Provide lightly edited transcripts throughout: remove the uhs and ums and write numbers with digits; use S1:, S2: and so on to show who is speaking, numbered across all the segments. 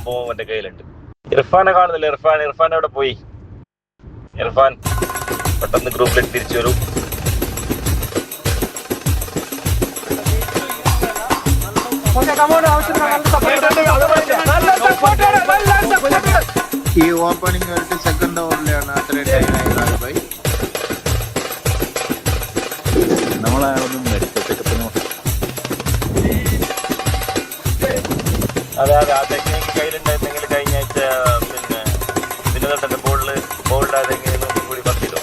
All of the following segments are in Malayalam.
S1: സംഭവം എന്റെ കയ്യിലുണ്ട്. ഇർഫാനെ കാണുന്നില്ല. ഇർഫാൻ എവിടെ പോയി? ഇർഫാൻ പെട്ടെന്ന് ഗ്രൂപ്പിലേക്ക് തിരിച്ചു വരൂ.
S2: ഈ ഓപ്പണിംഗ് ആയിട്ട് സെക്കൻഡ് ഓവറിലാണ് അത്രയും ടൈം ബൈ
S3: നമ്മളൊന്നും മെഡിക്കൽ.
S1: അതെ ആ ടെക്നിക്ക് കയ്യിലുണ്ടായിരുന്നെങ്കിൽ കഴിഞ്ഞ ആഴ്ച പിന്നെ ദിനതട്ടന്റെ ബോൾഡാതെങ്കിൽ ഒന്നും കൂടി പറ്റില്ലോ.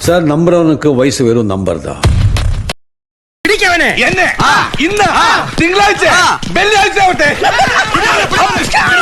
S4: சார் நம்புறவனுக்கு வயசு வெறும் நம்பர் தான்.
S5: என்ன திங்களாഴ്ച വെള്ളിയാഴ്ച